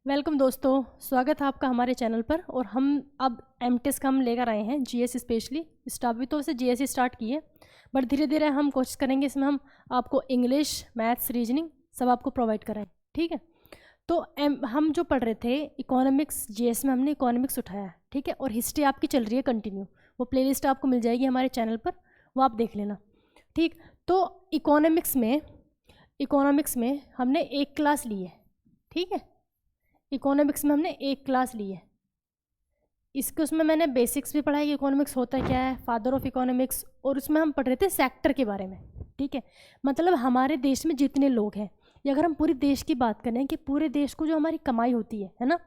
Welcome दोस्तों, स्वागत है आपका हमारे चैनल पर। और हम अब एमटेस का हम लेकर आए हैं जीएस स्पेशली। अभी तो वैसे जीएस स्टार्ट की है, बट धीरे धीरे हम कोशिश करेंगे इसमें हम आपको इंग्लिश, मैथ्स, रीजनिंग सब आपको प्रोवाइड कराएं। ठीक है, तो हम जो पढ़ रहे थे इकोनॉमिक्स, जीएस में हमने इकोनॉमिक्स उठाया है। ठीक है, और हिस्ट्री आपकी चल रही है कंटिन्यू। वो प्लेलिस्ट आपको मिल जाएगी हमारे चैनल पर, वो आप देख लेना। ठीक, तो इकोनॉमिक्स में हमने एक क्लास ली है। ठीक है, इकोनॉमिक्स में हमने एक क्लास ली है। इसके उसमें मैंने बेसिक्स भी पढ़ा है कि इकोनॉमिक्स होता क्या है, फादर ऑफ इकोनॉमिक्स, और उसमें हम पढ़ रहे थे सेक्टर के बारे में। ठीक है, मतलब हमारे देश में जितने लोग हैं, या अगर हम पूरे देश की बात करें कि पूरे देश को जो हमारी कमाई होती है ना,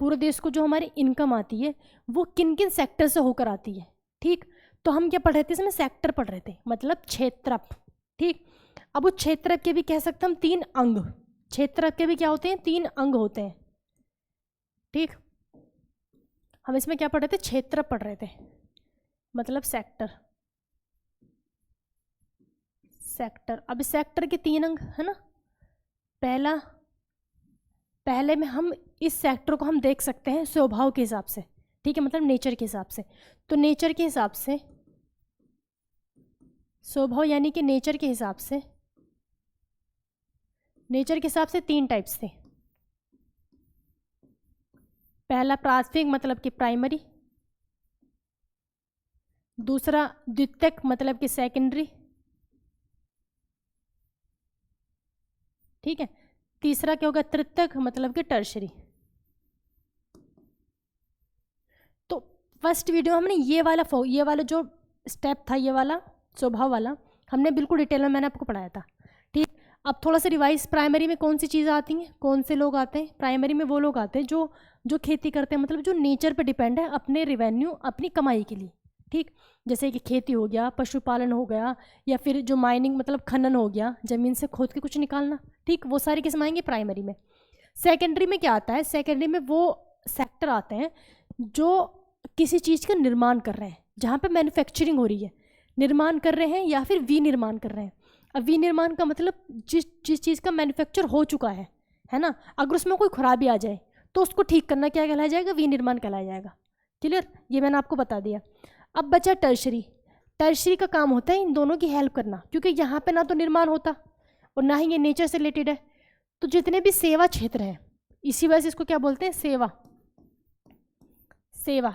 पूरे देश को जो हमारी इनकम आती है वो किन किन सेक्टर से होकर आती है। ठीक, तो हम क्या पढ़ रहे थे इसमें, सेक्टर पढ़ रहे थे, मतलब क्षेत्रफ। ठीक, अब उस क्षेत्रफ के भी कह सकते हम 3 अंग, क्षेत्रफ के भी क्या होते हैं, 3 अंग होते हैं। ठीक, हम इसमें क्या पढ़ रहे थे, क्षेत्र पढ़ रहे थे, मतलब सेक्टर। अब इस सेक्टर के 3 अंग है ना। पहले में हम इस सेक्टर को हम देख सकते हैं स्वभाव के हिसाब से। ठीक है, मतलब नेचर के हिसाब से। तो नेचर के हिसाब से, स्वभाव यानी कि नेचर के हिसाब से 3 टाइप्स थे। पहला प्राथमिक मतलब कि प्राइमरी, दूसरा द्वितीयक मतलब कि सेकेंडरी, ठीक है, तीसरा क्या होगा, तृतीयक मतलब कि टर्शरी। तो फर्स्ट वीडियो हमने ये वाला जो स्टेप था, ये वाला स्वभाव वाला, हमने बिल्कुल डिटेल में मैंने आपको पढ़ाया था। ठीक, अब थोड़ा सा रिवाइज, प्राइमरी में कौन सी चीज़ें आती हैं, कौन से लोग आते हैं। प्राइमरी में वो लोग आते हैं जो खेती करते हैं, मतलब जो नेचर पे डिपेंड है अपने रेवेन्यू, अपनी कमाई के लिए। ठीक, जैसे कि खेती हो गया, पशुपालन हो गया, या फिर जो माइनिंग मतलब खनन हो गया, ज़मीन से खोद के कुछ निकालना। ठीक, वो सारे किस्म आएंगे प्राइमरी में। सेकेंडरी में क्या आता है, सेकेंडरी में वो सेक्टर आते हैं जो किसी चीज़ का निर्माण कर रहे हैं, जहाँ पे मैन्युफैक्चरिंग हो रही है, निर्माण कर रहे हैं, या फिर विनिर्माण कर रहे हैं। अब विनिर्माण का मतलब जिस चीज़ का मैन्युफैक्चर हो चुका है ना, अगर उसमें कोई खराबी आ जाए तो उसको ठीक करना क्या कहलाया जाएगा, विनिर्माण कहलाया जाएगा। क्लियर, ये मैंने आपको बता दिया। अब बचा टर्शरी का काम होता है इन दोनों की हेल्प करना, क्योंकि यहाँ पे ना तो निर्माण होता और ना ही ये नेचर से रिलेटेड है। तो जितने भी सेवा क्षेत्र हैं, इसी वजह से इसको क्या बोलते हैं, सेवा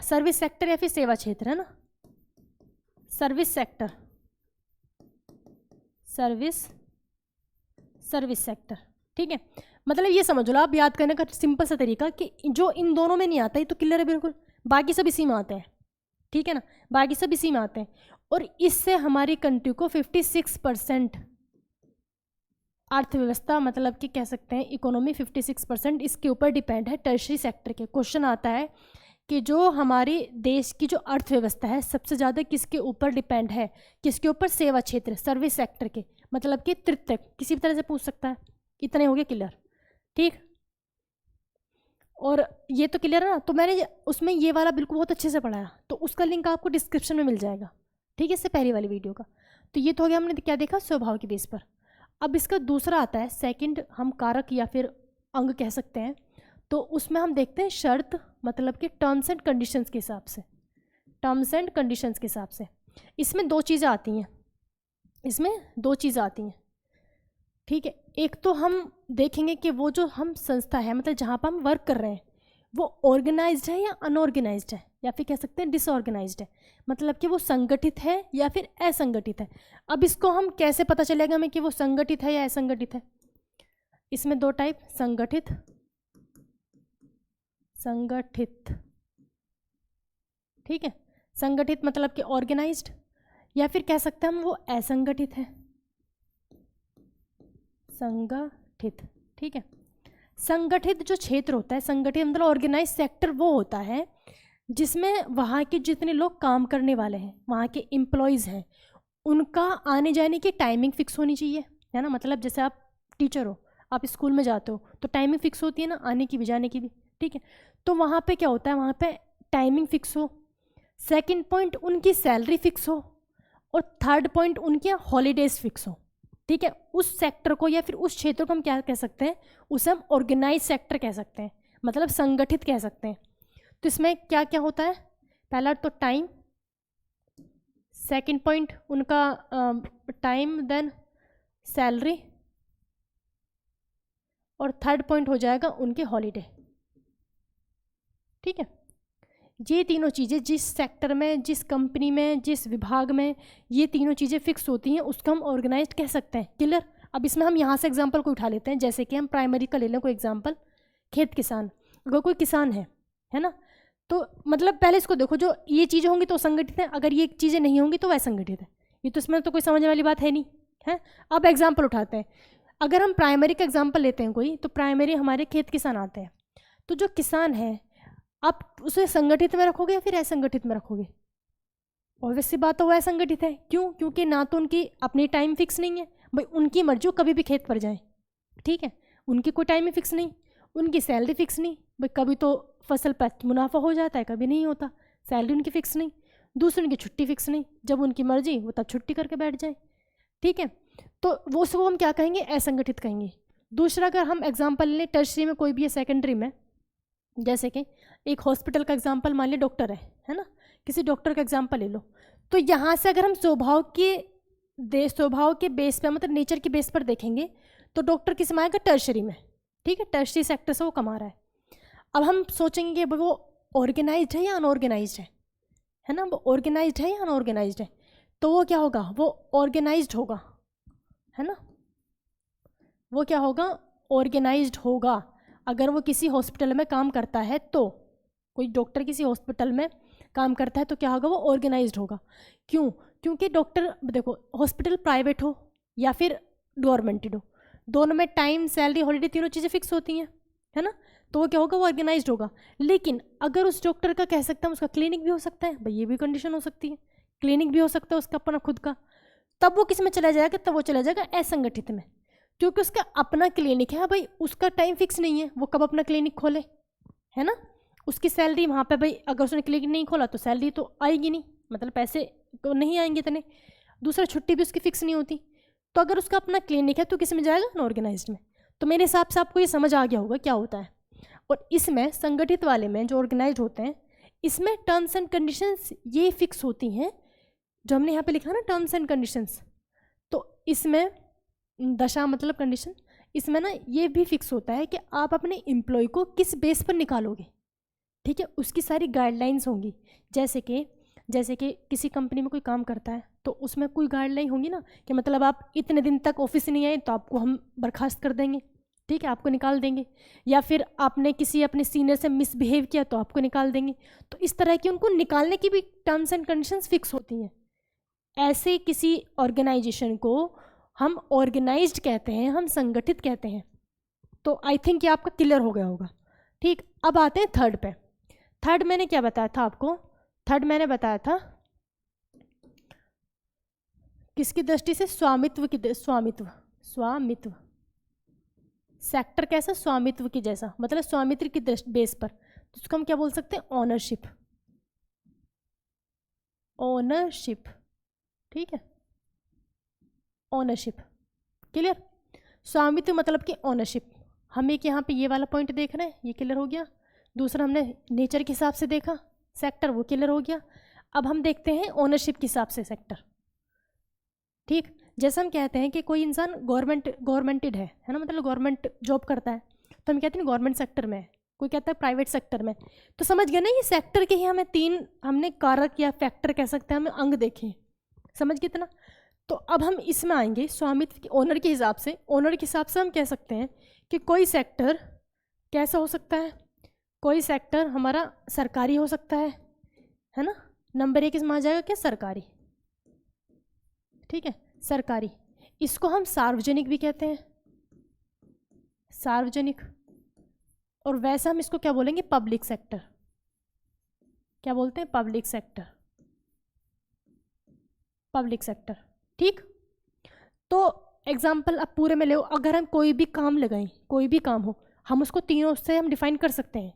सर्विस सेक्टर या फिर सेवा क्षेत्र है ना, सर्विस सेक्टर। ठीक है, मतलब ये समझ लो आप, याद करने का सिंपल सा तरीका कि जो इन दोनों में नहीं आता ये तो क्लियर है बिल्कुल, बाकी सब इसी में आते हैं। ठीक है ना, बाकी सब इसी में आते हैं। और इससे हमारी कंट्री को 56% अर्थव्यवस्था, मतलब कि कह सकते हैं इकोनॉमी 56% इसके ऊपर डिपेंड है, टर्शरी सेक्टर के। क्वेश्चन आता है कि जो हमारे देश की जो अर्थव्यवस्था है सबसे ज़्यादा किसके ऊपर डिपेंड है, किसके ऊपर, सेवा क्षेत्र, सर्विस सेक्टर के, मतलब कि तृतीयक, किसी भी तरह से पूछ सकता है। इतने हो गए क्लियर। ठीक, और ये तो क्लियर है ना। तो मैंने उसमें ये वाला बिल्कुल बहुत अच्छे से पढ़ाया, तो उसका लिंक आपको डिस्क्रिप्शन में मिल जाएगा। ठीक है, इससे पहली वाली वीडियो का। तो ये तो हो गया, हमने क्या देखा, स्वभाव के बेस पर। अब इसका दूसरा आता है सेकंड, हम कारक या फिर अंग कह सकते हैं। तो उसमें हम देखते हैं शर्त, मतलब कि टर्म्स एंड कंडीशंस के हिसाब से। इसमें 2 चीज़ें आती हैं। ठीक है, एक तो हम देखेंगे कि वो जो हम संस्था है, मतलब जहाँ पर हम वर्क कर रहे हैं, वो ऑर्गेनाइज्ड है या अनऑर्गेनाइज्ड है, या फिर कह सकते हैं डिसऑर्गेनाइज्ड है, मतलब कि वो संगठित है या फिर असंगठित है। अब इसको हम कैसे पता चलेगा हमें कि वो संगठित है या असंगठित है। इसमें 2 टाइप, संगठित, ठीक है, संगठित मतलब कि ऑर्गेनाइज्ड, या फिर कह सकते हैं हम वो असंगठित है, संगठित। ठीक है, संगठित जो क्षेत्र होता है, संगठित मतलब ऑर्गेनाइज सेक्टर, वो होता है जिसमें वहाँ के जितने लोग काम करने वाले हैं, वहाँ के एम्प्लॉयज़ हैं, उनका आने जाने की टाइमिंग फिक्स होनी चाहिए, है ना। मतलब जैसे आप टीचर हो, आप स्कूल में जाते हो तो टाइमिंग फिक्स होती है ना, आने की भी जाने की भी। ठीक है, तो वहाँ पे क्या होता है, वहाँ पे टाइमिंग फिक्स हो। सेकंड पॉइंट, उनकी सैलरी फिक्स हो। और थर्ड पॉइंट, उनके हॉलीडेज फिक्स हो। ठीक है, उस सेक्टर को या फिर उस क्षेत्र को हम क्या कह सकते हैं, उसे हम ऑर्गेनाइज सेक्टर कह सकते हैं। मतलब संगठित कह सकते हैं। तो इसमें क्या क्या होता है, पहला तो टाइम, सेकंड पॉइंट उनका टाइम, देन सैलरी, और थर्ड पॉइंट हो जाएगा उनके हॉलीडे। ठीक है, ये तीनों चीज़ें जिस सेक्टर में, जिस कंपनी में, जिस विभाग में ये तीनों चीज़ें फिक्स होती हैं उसको हम ऑर्गेनाइज्ड कह सकते हैं। क्लियर। अब इसमें हम यहाँ से एग्जांपल को उठा लेते हैं, जैसे कि हम प्राइमरी का ले लें कोई एग्जांपल, खेत किसान। अगर कोई किसान है ना, तो मतलब पहले इसको देखो, जो ये चीज़ें होंगी तो संगठित है, अगर ये चीज़ें नहीं होंगी तो वह संगठित है। ये तो इसमें तो कोई समझने वाली बात है नहीं है। अब एग्जाम्पल उठाते हैं, अगर हम प्राइमरी का एग्जाम्पल लेते हैं कोई, तो प्राइमरी हमारे खेत किसान आते हैं। तो जो किसान है आप उसे संगठित में रखोगे या फिर असंगठित में रखोगे? ऑब्वियस सी बात है वो असंगठित है। क्यों? क्योंकि ना तो उनकी अपनी टाइम फिक्स नहीं है, भाई उनकी मर्जी कभी भी खेत पर जाए, ठीक है, उनकी कोई टाइम ही फिक्स नहीं, उनकी सैलरी फिक्स नहीं, भाई कभी तो फसल पर मुनाफा हो जाता है, कभी नहीं होता, सैलरी उनकी फिक्स नहीं, दूसरी उनकी छुट्टी फिक्स नहीं, जब उनकी मर्जी वो तब छुट्टी करके बैठ जाए। ठीक है, तो वो उसको हम क्या कहेंगे? असंगठित कहेंगे। दूसरा, अगर हम एग्जाम्पल लें टर्शरी में कोई भी है, सेकेंडरी में, जैसे कि एक हॉस्पिटल का एग्जाम्पल मान लिया, डॉक्टर है ना, किसी डॉक्टर का एग्जाम्पल ले लो, तो यहाँ से अगर हम स्वभाव के बेस पर, मतलब नेचर के बेस पर देखेंगे, तो डॉक्टर किस में आएगा? टर्शरी में। ठीक है, टर्शरी सेक्टर से वो कमा रहा है। अब हम सोचेंगे कि वो ऑर्गेनाइज्ड है या अनऑर्गेनाइज्ड है ना, वो ऑर्गेनाइज्ड है या अनऑर्गेनाइज्ड है, तो वो क्या होगा? वो ऑर्गेनाइज्ड होगा, है ना, वो क्या होगा? ऑर्गेनाइज्ड होगा। अगर वो किसी हॉस्पिटल में काम करता है, तो कोई डॉक्टर किसी हॉस्पिटल में काम करता है तो क्या होगा? वो ऑर्गेनाइज्ड होगा। क्यों? क्योंकि डॉक्टर, देखो, हॉस्पिटल प्राइवेट हो या फिर गवर्नमेंटेड हो, दोनों में टाइम, सैलरी, हॉलीडे तीनों चीज़ें फिक्स होती हैं, है ना, तो वो क्या होगा? वो ऑर्गेनाइज्ड होगा। लेकिन अगर उस डॉक्टर का कह सकते हैं उसका क्लिनिक भी हो सकता है, भाई ये भी कंडीशन हो सकती है, क्लिनिक भी हो सकता है उसका अपना खुद का, तब वो किस में चला जाएगा? तब वो चला जाएगा असंगठित में, क्योंकि उसका अपना क्लिनिक है, भाई उसका टाइम फिक्स नहीं है, वो कब अपना क्लिनिक खोले, है ना, उसकी सैलरी वहाँ पे, भाई अगर उसने क्लिनिक नहीं खोला तो सैलरी तो आएगी नहीं, मतलब पैसे तो नहीं आएंगे इतने, दूसरा छुट्टी भी उसकी फिक्स नहीं होती। तो अगर उसका अपना क्लिनिक है तो किस में जाएगा? अनऑर्गेनाइज्ड में। तो मेरे हिसाब से आपको ये समझ आ गया होगा क्या होता है। और इसमें संगठित वाले में जो ऑर्गेनाइज्ड होते हैं, इसमें टर्म्स एंड कंडीशंस ये फिक्स होती हैं, जो हमने यहाँ पे लिखा ना टर्म्स एंड कंडीशंस, तो इसमें दशा मतलब कंडीशन, इसमें ना ये भी फिक्स होता है कि आप अपने एम्प्लॉय को किस बेस पर निकालोगे। ठीक है, उसकी सारी गाइडलाइंस होंगी, जैसे कि किसी कंपनी में कोई काम करता है तो उसमें कोई गाइडलाइन होंगी ना, कि मतलब आप इतने दिन तक ऑफिस नहीं आए तो आपको हम बर्खास्त कर देंगे, ठीक है, आपको निकाल देंगे, या फिर आपने किसी अपने सीनियर से मिसबिहेव किया तो आपको निकाल देंगे। तो इस तरह की उनको निकालने की भी टर्म्स एंड कंडीशंस फिक्स होती हैं। ऐसे किसी ऑर्गेनाइजेशन को हम ऑर्गेनाइज्ड कहते हैं, हम संगठित कहते हैं। तो आई थिंक ये आपका क्लियर हो गया होगा। ठीक, अब आते हैं थर्ड पे। थर्ड मैंने क्या बताया था आपको? थर्ड मैंने बताया था किसकी दृष्टि से? स्वामित्व की, स्वामित्व सेक्टर कैसा? स्वामित्व की जैसा, मतलब स्वामित्व की बेस पर, तो उसको हम क्या बोल सकते हैं? ओनरशिप। ओनरशिप, ठीक है, ओनरशिप, क्लियर। स्वामित्व मतलब कि ओनरशिप। हम एक यहाँ पे ये वाला पॉइंट देख रहे हैं, ये क्लियर हो गया। दूसरा हमने नेचर के हिसाब से देखा सेक्टर, वो क्लियर हो गया। अब हम देखते हैं ओनरशिप के हिसाब से सेक्टर। ठीक, जैसे हम कहते हैं कि कोई इंसान गवर्नमेंटेड है ना, मतलब गवर्नमेंट जॉब करता है, तो हम कहते हैं गवर्नमेंट सेक्टर में है, कोई कहता है प्राइवेट सेक्टर में। तो समझ गए ना, ये सेक्टर के ही हमें तीन, हमने कारक या फैक्टर कह सकते हैं, हमें अंग देखे, समझ गए ना। तो अब हम इसमें आएंगे स्वामित्व के, ओनर के हिसाब से। ओनर के हिसाब से हम कह सकते हैं कि कोई सेक्टर कैसा हो सकता है? कोई सेक्टर हमारा सरकारी हो सकता है ना। नंबर एक इसमें आ जाएगा क्या? सरकारी, ठीक है, सरकारी। इसको हम सार्वजनिक भी कहते हैं, सार्वजनिक। और वैसे हम इसको क्या बोलेंगे? Public sector. क्या बोलते हैं? Public sector, public sector. ठीक, तो एग्जाम्पल अब पूरे में ले, अगर हम कोई भी काम लगाएं, कोई भी काम हो, हम उसको तीनों से हम डिफाइन कर सकते हैं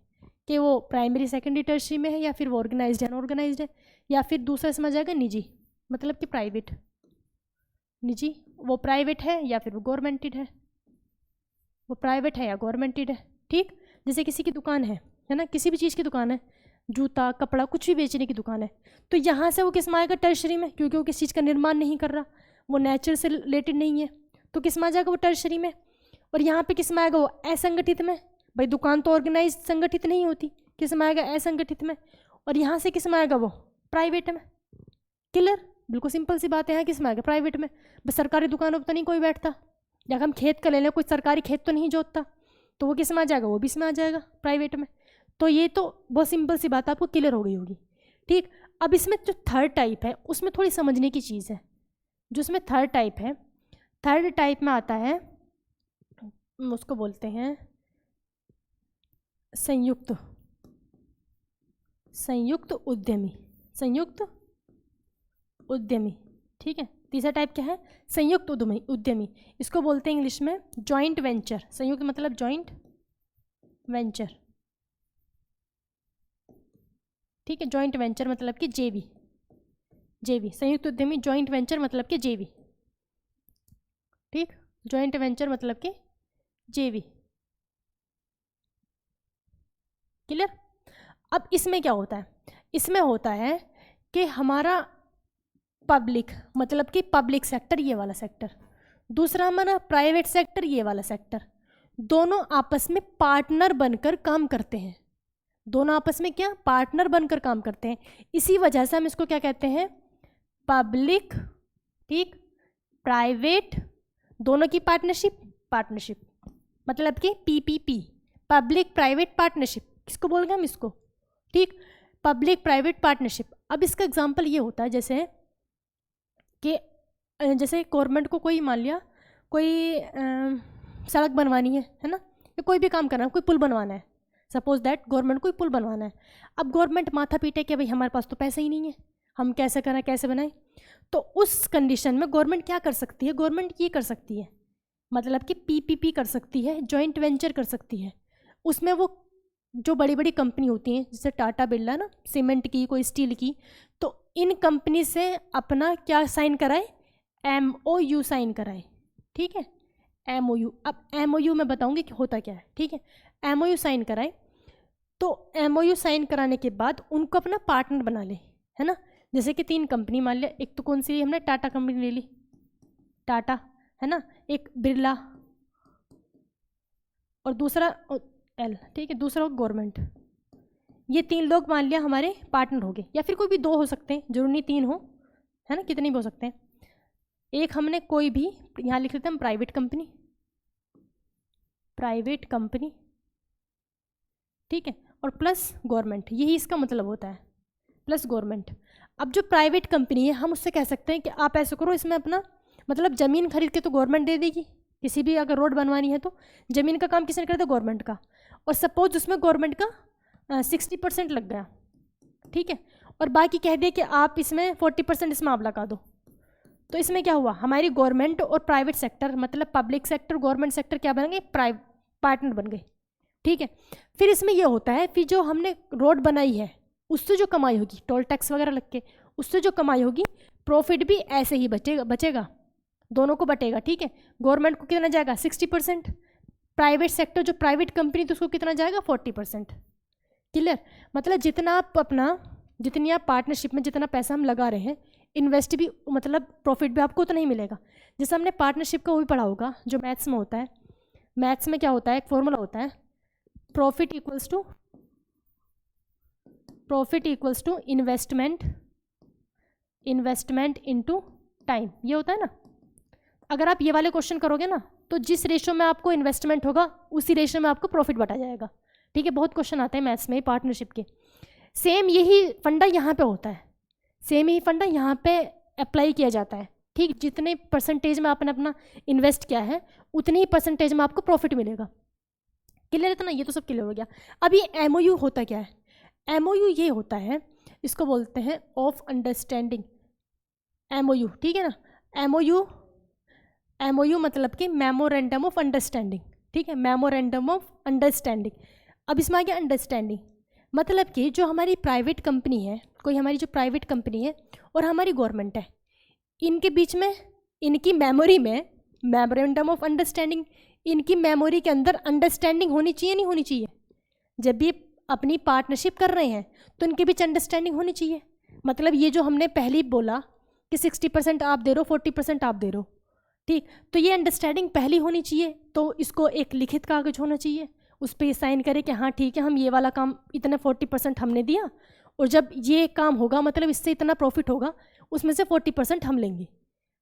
कि वो प्राइमरी, सेकेंडरी, टर्शरी में है, या फिर वो ऑर्गेनाइज्ड है, अनऑर्गेनाइज्ड है, या फिर दूसरा इसमें आ जाएगा निजी, मतलब कि प्राइवेट, निजी, वो प्राइवेट है या फिर वो गवर्नमेंटेड है, वो प्राइवेट है या गवर्नमेंटेड है। ठीक, जैसे किसी की दुकान है ना, किसी भी चीज़ की दुकान है, जूता कपड़ा कुछ भी बेचने की दुकान है, तो यहाँ से वो किस में आएगा, टर्शरी में, क्योंकि वो किस चीज़ का निर्माण नहीं कर रहा, वो नेचर से रिलेटेड नहीं है, तो किस में आ जाएगा वो टर्शरी में। और यहाँ पे किस में आएगा वो असंगठित में, भाई दुकान तो ऑर्गेनाइज संगठित नहीं होती, किस में आएगा असंगठित में। और यहाँ से किस में आएगा वो प्राइवेट में। क्लियर, बिल्कुल सिंपल सी बात है, यहाँ किस में आएगा प्राइवेट में। बस सरकारी दुकानों पर तो नहीं कोई बैठता, या हम खेत का ले लें, कोई सरकारी खेत तो नहीं जोतता, तो वो किस में आ जाएगा, वो भी इसमें आ जाएगा प्राइवेट में। तो ये तो बहुत सिंपल सी बात आपको क्लियर हो गई होगी। ठीक, अब इसमें जो थर्ड टाइप है उसमें थोड़ी समझने की चीज़ है। जो इसमें थर्ड टाइप है, थर्ड टाइप में आता है, उसको बोलते हैं संयुक्त उद्यमी, संयुक्त उद्यमी। ठीक है, तीसरा टाइप क्या है, संयुक्त उद्यमी। इसको बोलते हैं इंग्लिश में जॉइंट वेंचर। संयुक्त मतलब जॉइंट वेंचर, ठीक है, जॉइंट वेंचर मतलब कि जेवी, संयुक्त उद्यमी जॉइंट वेंचर मतलब कि जेवी। ठीक, जॉइंट वेंचर मतलब कि जेवी। क्लियर। अब इसमें क्या होता है, इसमें होता है कि हमारा पब्लिक मतलब कि पब्लिक सेक्टर, ये वाला सेक्टर, दूसरा हमारा प्राइवेट सेक्टर, ये वाला सेक्टर, दोनों आपस में पार्टनर बनकर काम करते हैं। दोनों आपस में क्या, पार्टनर बनकर काम करते हैं। इसी वजह से हम इसको क्या कहते हैं, पब्लिक, ठीक, प्राइवेट, दोनों की पार्टनरशिप मतलब कि पीपीपी, पब्लिक प्राइवेट पार्टनरशिप, किसको बोलेंगे हम इसको, ठीक, पब्लिक प्राइवेट पार्टनरशिप। अब इसका एग्जांपल ये होता है जैसे कि जैसे गवर्नमेंट को कोई मान लिया कोई सड़क बनवानी है ना, या कोई भी काम करना है, कोई पुल बनवाना है, सपोज दैट गवर्नमेंट को पुल बनवाना है। अब गवर्नमेंट माथा पीटे कि भाई हमारे पास तो पैसा ही नहीं है, हम कैसे करें, कैसे बनाएं। तो उस कंडीशन में गवर्नमेंट क्या कर सकती है, गवर्नमेंट ये कर सकती है, मतलब कि पीपीपी कर सकती है, जॉइंट वेंचर कर सकती है। उसमें वो जो बड़ी बड़ी कंपनी होती हैं, जैसे टाटा बिरला ना, सीमेंट की, कोई स्टील की, तो इन कंपनी से अपना क्या साइन कराए, MOU साइन कराए। ठीक है, MOU। अब MOU मैं बताऊंगी कि होता क्या है। ठीक है, MOU साइन कराए, तो MOU साइन कराने के बाद उनको अपना पार्टनर बना ले, है ना। जैसे कि 3 कंपनी मान लिया, एक तो कौन सी हमने टाटा कंपनी ले ली, टाटा, है ना, एक बिरला, और दूसरा L, ठीक है, दूसरा गवर्नमेंट। ये 3 लोग मान लिया हमारे पार्टनर हो गए, या फिर कोई भी 2 हो सकते हैं, जरूर नहीं 3 हो, है ना, कितने भी हो सकते हैं। एक हमने कोई भी, यहाँ लिख लेते हैं हम प्राइवेट कंपनी, ठीक है, और प्लस गवर्नमेंट, यही इसका मतलब होता है, प्लस गवर्नमेंट। अब जो प्राइवेट कंपनी है, हम उससे कह सकते हैं कि आप ऐसा करो, इसमें अपना मतलब ज़मीन खरीद के तो गवर्नमेंट दे देगी, किसी भी अगर रोड बनवानी है तो ज़मीन का काम किसने कर दिया, गवर्नमेंट का। और सपोज उसमें गवर्नमेंट का 60% लग गया, ठीक है, और बाकी कह दिया कि आप इसमें 40% इसमें आप लगा दो। तो इसमें क्या हुआ, हमारी गवर्नमेंट और प्राइवेट सेक्टर मतलब पब्लिक सेक्टर, गवर्नमेंट सेक्टर क्या बन गए, पार्टनर बन गए। ठीक है, फिर इसमें यह होता है, फिर जो हमने रोड बनाई है उससे जो कमाई होगी, टोल टैक्स वगैरह लग के, उससे जो कमाई होगी, प्रॉफिट भी ऐसे ही बचेगा, दोनों को बटेगा। ठीक है, गवर्नमेंट को कितना जाएगा, 60%, प्राइवेट सेक्टर जो प्राइवेट कंपनी तो उसको कितना जाएगा, 40%। क्लियर, मतलब जितनी आप पार्टनरशिप में जितना पैसा हम लगा रहे हैं, इन्वेस्ट भी मतलब प्रॉफिट भी आपको उतना ही मिलेगा। जैसे हमने पार्टनरशिप का वो भी पढ़ा होगा, जो मैथ्स में होता है। मैथ्स में क्या होता है, एक फॉर्मूला होता है, profit equals to investment into time, ये होता है ना। अगर आप ये वाले क्वेश्चन करोगे ना, तो जिस रेशो में आपको इन्वेस्टमेंट होगा उसी रेशो में आपको प्रॉफिट बटा जाएगा। ठीक है, बहुत क्वेश्चन आते हैं मैथ्स में पार्टनरशिप के। सेम यही फंडा यहाँ पे होता है, सेम यही फंडा यहाँ पे अप्लाई किया जाता है। ठीक, जितने परसेंटेज में आपने अपना इन्वेस्ट किया है उतनी ही परसेंटेज में आपको प्रॉफिट मिलेगा। क्लियर है? तो ना, ये तो सब क्लियर हो गया। अब ये MOU होता क्या है, MOU ये होता है, इसको बोलते हैं ऑफ अंडरस्टैंडिंग, MOU। ठीक है ना, MOU मतलब कि मेमोरेंडम ऑफ अंडरस्टैंडिंग। ठीक है, मेमोरेंडम ऑफ अंडरस्टैंडिंग। अब इसमें आ गया अंडरस्टैंडिंग, मतलब कि जो हमारी प्राइवेट कंपनी है, कोई हमारी जो प्राइवेट कंपनी है और हमारी गवर्नमेंट है, इनके बीच में, इनकी मेमोरी में मेमोरेंडम ऑफ अंडरस्टैंडिंग, इनकी मेमोरी के अंदर अंडरस्टैंडिंग होनी चाहिए, नहीं होनी चाहिए। जब भी अपनी पार्टनरशिप कर रहे हैं तो इनके बीच अंडरस्टैंडिंग होनी चाहिए। मतलब ये जो हमने पहले ही बोला कि 60% आप दे रहे हो, 40% आप दे रहे हो, ठीक, तो ये अंडरस्टैंडिंग पहली होनी चाहिए। तो इसको एक लिखित कागज होना चाहिए, उस पर साइन करें कि हाँ ठीक है, हम ये वाला काम इतना 40% हमने दिया, और जब ये काम होगा मतलब इससे इतना प्रॉफिट होगा, उसमें से 40% हम लेंगे,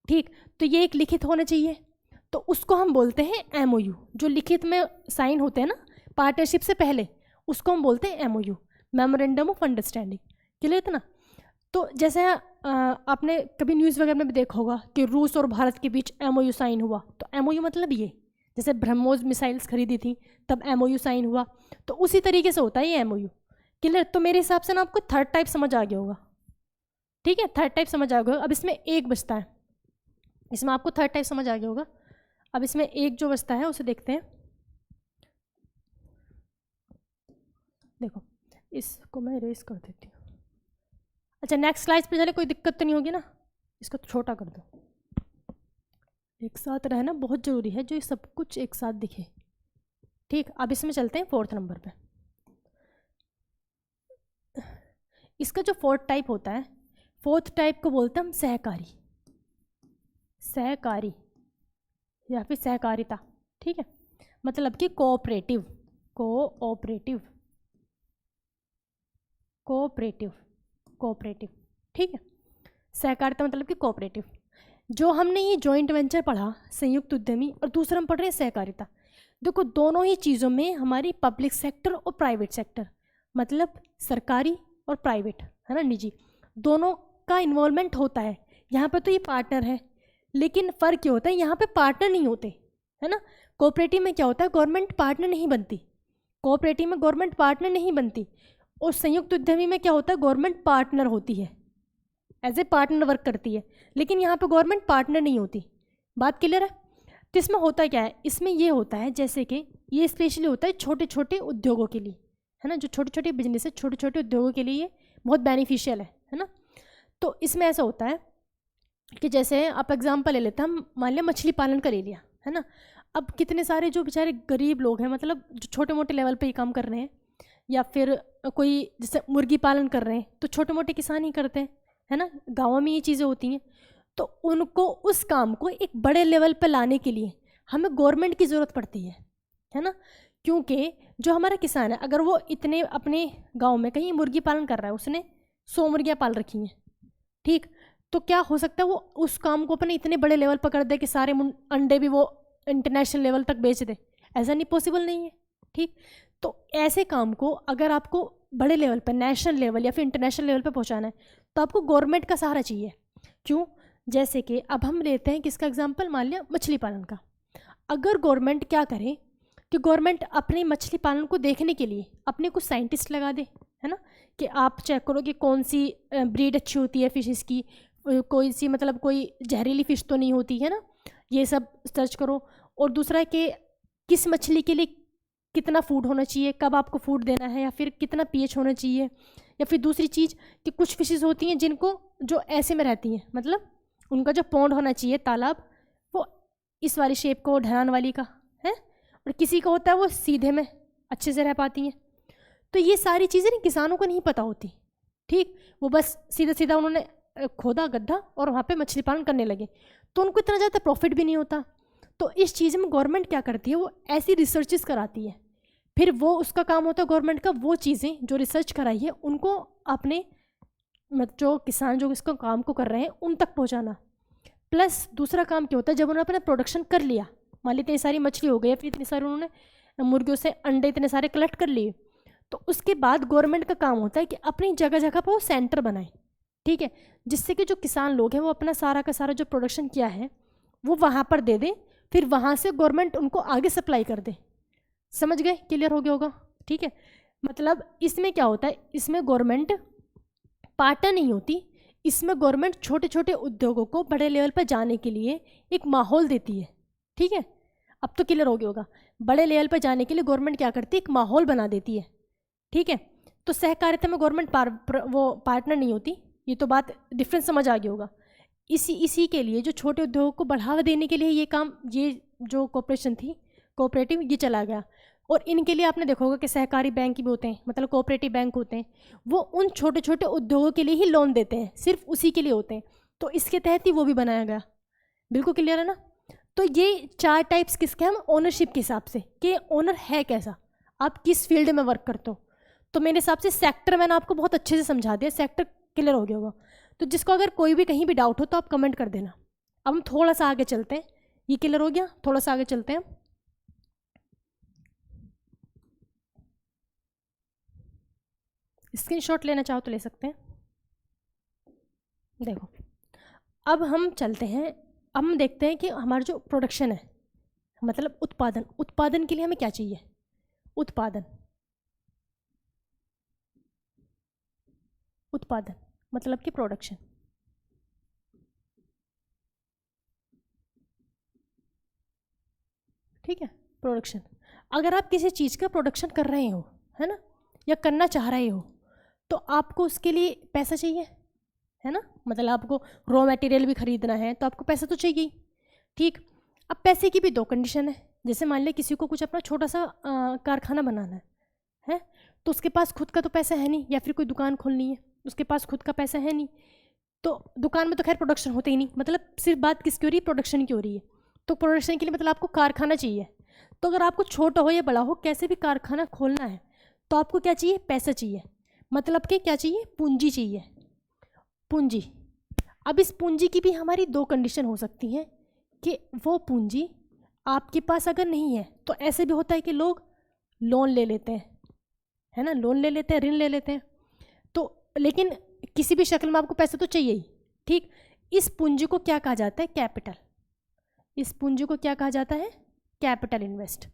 ठीक। तो ये एक लिखित होना चाहिए। तो उसको हम बोलते हैं MOU। जो लिखित में साइन होते हैं ना पार्टनरशिप से पहले, उसको हम बोलते हैं MOU, memorandum of understanding. Clear है ना। तो जैसे आपने कभी न्यूज़ वगैरह में भी देखा होगा कि रूस और भारत के बीच MOU साइन हुआ। तो MOU मतलब ये, जैसे ब्रह्मोस मिसाइल्स खरीदी थी तब MOU साइन हुआ, तो उसी तरीके से होता है ये MOU। क्लियर। तो मेरे हिसाब से ना आपको थर्ड टाइप समझ आ गया होगा, ठीक है, थर्ड टाइप समझ आ गया होगा। अब इसमें एक बचता है, इसमें आपको थर्ड टाइप समझ आ गया होगा। अब इसमें एक जो बचता है उसे देखते हैं। देखो इसको मैं इरेज कर देती हूँ। अच्छा, नेक्स्ट स्लाइड पे चले, कोई दिक्कत तो नहीं होगी ना। इसको तो छोटा कर दो, एक साथ रहना बहुत ज़रूरी है, जो ये सब कुछ एक साथ दिखे, ठीक। अब इसमें चलते हैं 4th नंबर पे। इसका जो 4th टाइप होता है, 4th टाइप को बोलते हैं हम सहकारी, सहकारी या फिर सहकारिता, ठीक है। मतलब कि कोऑपरेटिव, कोऑपरेटिव, कोऑपरेटिव, कोऑपरेटिव, ठीक है। सहकारिता मतलब कि कोऑपरेटिव। जो हमने ये जॉइंट वेंचर पढ़ा, संयुक्त उद्यमी, और दूसरा हम पढ़ रहे हैं सहकारिता। देखो दोनों ही चीज़ों में हमारी पब्लिक सेक्टर और प्राइवेट सेक्टर, मतलब सरकारी और प्राइवेट, है ना, निजी, दोनों का इन्वॉल्वमेंट होता है। यहाँ पे तो ये पार्टनर है, लेकिन फ़र्क क्या होता है, यहाँ पे पार्टनर नहीं होते, है ना। कोऑपरेटिव में क्या होता है, गवर्नमेंट पार्टनर नहीं बनती, कोऑपरेटिव में गवर्नमेंट पार्टनर नहीं बनती। और संयुक्त उद्यमी में क्या होता है, गवर्नमेंट पार्टनर होती है, एज ए पार्टनर वर्क करती है, लेकिन यहाँ पे गवर्नमेंट पार्टनर नहीं होती। बात क्लियर है। तो इसमें होता क्या है, इसमें ये होता है जैसे कि ये स्पेशली होता है छोटे छोटे उद्योगों के लिए, है ना, जो छोटे छोटे बिजनेस है, छोटे छोटे उद्योगों के लिए ये बहुत बेनिफिशियल है ना। तो इसमें ऐसा होता है कि जैसे आप एग्जाम्पल ले लेते हैं, हम मान लिया मछली पालन का ले लिया, है ना। अब कितने सारे जो बेचारे गरीब लोग हैं, मतलब जो छोटे मोटे लेवल पे ये काम कर रहे हैं, या फिर कोई जैसे मुर्गी पालन कर रहे हैं, तो छोटे मोटे किसान ही करते हैं, है ना, गाँव में ये चीज़ें होती हैं। तो उनको उस काम को एक बड़े लेवल पर लाने के लिए हमें गवर्नमेंट की ज़रूरत पड़ती है ना। क्योंकि जो हमारा किसान है, अगर वो इतने अपने गांव में कहीं मुर्गी पालन कर रहा है, उसने 100 मुर्गियाँ पाल रखी हैं, ठीक, तो क्या हो सकता है वो उस काम को अपने इतने बड़े लेवल पर कर दे कि सारे अंडे भी वो इंटरनेशनल लेवल तक बेच दे। ऐसा नहीं, पॉसिबल नहीं है, ठीक। तो ऐसे काम को अगर आपको बड़े लेवल पर, नेशनल लेवल या फिर इंटरनेशनल लेवल पर पहुंचाना है, तो आपको गवर्नमेंट का सहारा चाहिए। क्यों, जैसे कि अब हम लेते हैं किसका एग्जांपल, मान लिया मछली पालन का। अगर गवर्नमेंट क्या करे कि गवर्नमेंट अपनी मछली पालन को देखने के लिए अपने कुछ साइंटिस्ट लगा दे, है ना, कि आप चेक करो कि कौन सी ब्रीड अच्छी होती है फिशेस की, कोई सी मतलब कोई जहरीली फ़िश तो नहीं होती है ना, ये सब सर्च करो। और दूसरा कि किस मछली के लिए कितना फूड होना चाहिए, कब आपको फूड देना है, या फिर कितना pH होना चाहिए। या फिर दूसरी चीज़ कि कुछ फिशेस होती हैं जिनको जो ऐसे में रहती हैं, मतलब उनका जो पॉन्ड होना चाहिए, तालाब, वो इस वाली शेप को, ढलान वाली का है, और किसी का होता है वो सीधे में अच्छे से रह पाती हैं। तो ये सारी चीज़ें किसानों को नहीं पता होती, ठीक। वो बस सीधा सीधा उन्होंने खोदा गड्ढा और वहाँ पे मछली पालन करने लगे, तो उनको इतना ज़्यादा प्रॉफिट भी नहीं होता। तो इस चीज़ में गवर्नमेंट क्या करती है, वो ऐसी रिसर्चेस कराती है, फिर वो उसका काम होता है गवर्नमेंट का, वो चीज़ें जो रिसर्च कराई है उनको अपने जो किसान जो इसको काम को कर रहे हैं उन तक पहुंचाना। प्लस दूसरा काम क्या होता है, जब उन्होंने अपना प्रोडक्शन कर लिया, मान ली इतनी सारी मछली हो गई, फिर इतनी सारी उन्होंने मुर्गियों से अंडे इतने सारे कलेक्ट कर लिए, तो उसके बाद गवर्नमेंट का काम होता है कि अपनी जगह जगह पर वो सेंटर बनाए, ठीक है, जिससे कि जो किसान लोग हैं वो अपना सारा का सारा जो प्रोडक्शन किया है वो वहाँ पर दे दें, फिर वहाँ से गवर्नमेंट उनको आगे सप्लाई कर दे। समझ गए, क्लियर हो गया होगा, ठीक है। मतलब इसमें क्या होता है, इसमें गवर्नमेंट पार्टनर नहीं होती, इसमें गवर्नमेंट छोटे छोटे उद्योगों को बड़े लेवल पर जाने के लिए एक माहौल देती है, ठीक है। अब तो क्लियर हो गया होगा, बड़े लेवल पर जाने के लिए गवर्नमेंट क्या करती है, एक माहौल बना देती है, ठीक है। तो सहकारिता में गवर्नमेंट वो पार्टनर नहीं होती, ये तो बात डिफरेंस समझ आ गया होगा। इसी के लिए जो छोटे उद्योगों को बढ़ावा देने के लिए ये काम, ये जो कॉर्पोरेशन थी कोऑपरेटिव, ये चला गया। और इनके लिए आपने देखा होगा कि सहकारी बैंक भी होते हैं, मतलब कोऑपरेटिव बैंक होते हैं, वो उन छोटे छोटे उद्योगों के लिए ही लोन देते हैं, सिर्फ उसी के लिए होते हैं। तो इसके तहत ही वो भी बनाया गया। बिल्कुल क्लियर है ना। तो ये 4 टाइप्स किसके हम ओनरशिप के हिसाब से कि ओनर है कैसा, आप किस फील्ड में वर्क करते हो। तो मेरे हिसाब से सेक्टर मैंने आपको बहुत अच्छे से समझा दिया, सेक्टर क्लियर हो गया होगा। तो जिसको अगर कोई भी कहीं भी डाउट हो तो आप कमेंट कर देना। अब हम थोड़ा सा आगे चलते हैं, ये क्लियर हो गया, थोड़ा सा आगे चलते हैं। स्क्रीनशॉट लेना चाहो तो ले सकते हैं। देखो अब हम चलते हैं, अब हम देखते हैं कि हमारा जो प्रोडक्शन है, मतलब उत्पादन, उत्पादन के लिए हमें क्या चाहिए। उत्पादन, उत्पादन मतलब कि प्रोडक्शन। ठीक है, प्रोडक्शन। अगर आप किसी चीज़ का प्रोडक्शन कर रहे हो, है ना, या करना चाह रहे हो, तो आपको उसके लिए पैसा चाहिए, है ना। मतलब आपको रॉ मटेरियल भी खरीदना है तो आपको पैसा तो चाहिए ही। ठीक, अब पैसे की भी 2 कंडीशन है। जैसे मान लिया किसी को कुछ अपना छोटा सा कारखाना बनाना है तो उसके पास खुद का तो पैसा है नहीं, या फिर कोई दुकान खोलनी है उसके पास खुद का पैसा है नहीं, तो दुकान में तो खैर प्रोडक्शन होता ही नहीं। मतलब सिर्फ बात किसकी हो रही है, प्रोडक्शन की हो रही है। तो प्रोडक्शन के लिए मतलब आपको कारखाना चाहिए। तो अगर आपको छोटा हो या बड़ा हो, कैसे भी कारखाना खोलना है तो आपको क्या चाहिए, पैसा चाहिए। मतलब कि क्या चाहिए, पूंजी चाहिए, पूंजी। अब इस पूंजी की भी हमारी 2 कंडीशन हो सकती हैं कि वो पूंजी आपके पास अगर नहीं है तो ऐसे भी होता है कि लोग लोन ले लेते हैं, है ना, लोन ले लेते हैं, ऋण ले लेते हैं। तो लेकिन किसी भी शक्ल में आपको पैसा तो चाहिए ही। ठीक, इस पूंजी को क्या कहा जाता है, कैपिटल। इस पूंजी को क्या कहा जाता है, कैपिटल इन्वेस्ट।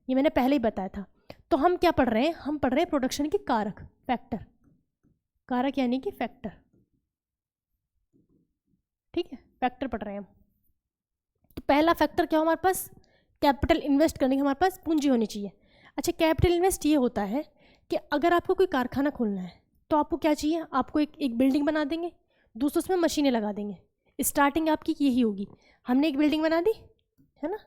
ये मैंने पहले ही बताया था। तो हम क्या पढ़ रहे हैं, हम पढ़ रहे हैं प्रोडक्शन की कारक, फैक्टर। कारक यानी कि फैक्टर। ठीक है, फैक्टर पढ़ रहे हैं हम। तो पहला फैक्टर क्या हो हमारे पास, कैपिटल इन्वेस्ट करने की हमारे पास पूंजी होनी चाहिए। अच्छा, कैपिटल इन्वेस्ट ये होता है कि अगर आपको कोई कारखाना खोलना है तो आपको क्या चाहिए, आपको एक बिल्डिंग बना देंगे, दूसरे उसमें मशीनें लगा देंगे। स्टार्टिंग आपकी यही होगी, हमने एक बिल्डिंग बना दी, है ना,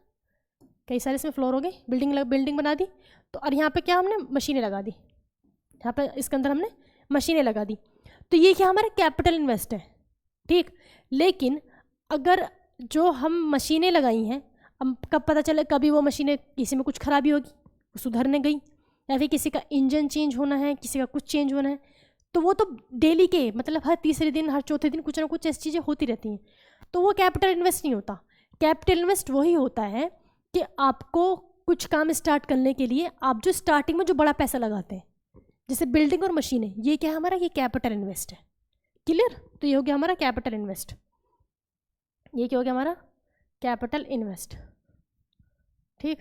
कई सारे इसमें फ्लोर हो गए, बिल्डिंग बना दी। तो और यहाँ पे क्या हमने मशीनें लगा दी, यहाँ पे इसके अंदर हमने मशीनें लगा दी। तो ये क्या हमारा कैपिटल इन्वेस्ट है। ठीक, लेकिन अगर जो हम मशीनें लगाई हैं, अब कब पता चले, कभी वो मशीनें किसी में कुछ खराबी होगी, वो सुधरने गई, या फिर किसी का इंजन चेंज होना है, किसी का कुछ चेंज होना है, तो वो तो डेली के मतलब हर तीसरे दिन, हर चौथे दिन कुछ ना कुछ ऐसी चीज़ें होती रहती हैं। तो वो कैपिटल इन्वेस्ट नहीं होता। कैपिटल इन्वेस्ट वही होता है कि आपको कुछ काम स्टार्ट करने के लिए आप जो स्टार्टिंग में जो बड़ा पैसा लगाते हैं, जैसे बिल्डिंग और मशीनें, ये क्या है हमारा, ये कैपिटल इन्वेस्ट है। क्लियर। तो ये हो गया हमारा कैपिटल इन्वेस्ट, ये क्या हो गया हमारा, कैपिटल इन्वेस्ट। ठीक,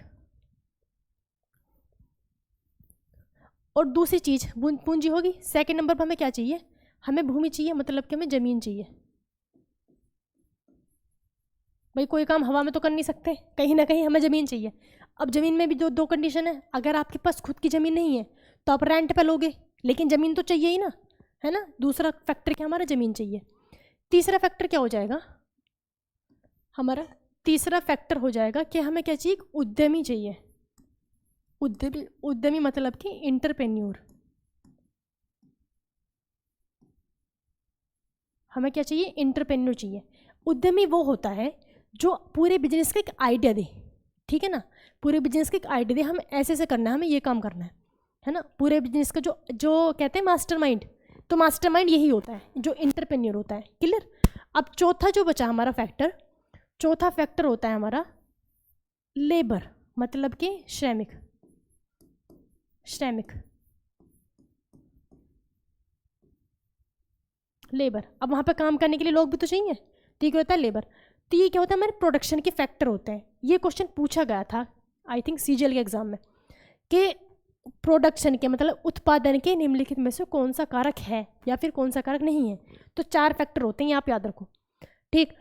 और दूसरी चीज़ पूंजी होगी। सेकंड नंबर पर हमें क्या चाहिए, हमें भूमि चाहिए, मतलब कि हमें ज़मीन चाहिए। भाई कोई काम हवा में तो कर नहीं सकते, कहीं ना कहीं हमें ज़मीन चाहिए। अब ज़मीन में भी 2 कंडीशन है। अगर आपके पास खुद की ज़मीन नहीं है तो आप रेंट पे लोगे, लेकिन ज़मीन तो चाहिए ही ना, है ना। दूसरा फैक्टर क्या हमारा, ज़मीन चाहिए। तीसरा फैक्टर क्या हो जाएगा हमारा, तीसरा फैक्टर हो जाएगा कि हमें क्या चाहिए, उद्यमी चाहिए। उद्यमी मतलब कि इंटरप्रेन्योर। हमें क्या चाहिए, इंटरप्रेन्योर चाहिए। उद्यमी वो होता है जो पूरे बिजनेस का एक आइडिया दे, ठीक है ना, पूरे बिजनेस का एक आइडिया दे, हमें ऐसे ऐसे करना है, हमें ये काम करना है ना। पूरे बिजनेस का जो जो कहते हैं मास्टरमाइंड, तो मास्टरमाइंड यही होता है जो इंटरप्रेन्योर होता है। क्लियर। अब चौथा जो बचा हमारा फैक्टर, चौथा फैक्टर होता है हमारा लेबर, मतलब कि श्रमिक। श्रमिक, लेबर। अब वहाँ पे काम करने के लिए लोग भी तो चाहिए, तो ये होता है लेबर। तो ये क्या होता है, हमारे प्रोडक्शन के फैक्टर होते हैं। ये क्वेश्चन पूछा गया था आई थिंक सीजीएल के एग्जाम में, कि प्रोडक्शन के मतलब उत्पादन के निम्नलिखित में से कौन सा कारक है या फिर कौन सा कारक नहीं है। तो 4 फैक्टर होते हैं, ये आप याद रखो। ठीक,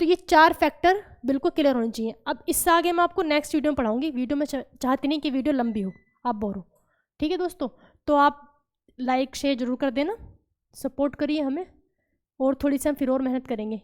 तो ये 4 फैक्टर बिल्कुल क्लियर होने चाहिए। अब इससे आगे मैं आपको नेक्स्ट वीडियो में पढ़ाऊंगी। वीडियो में चाहती नहीं कि वीडियो लंबी हो, आप बोर हो। ठीक है दोस्तों, तो आप लाइक शेयर जरूर कर देना, सपोर्ट करिए हमें, और थोड़ी सी हम फिर और मेहनत करेंगे।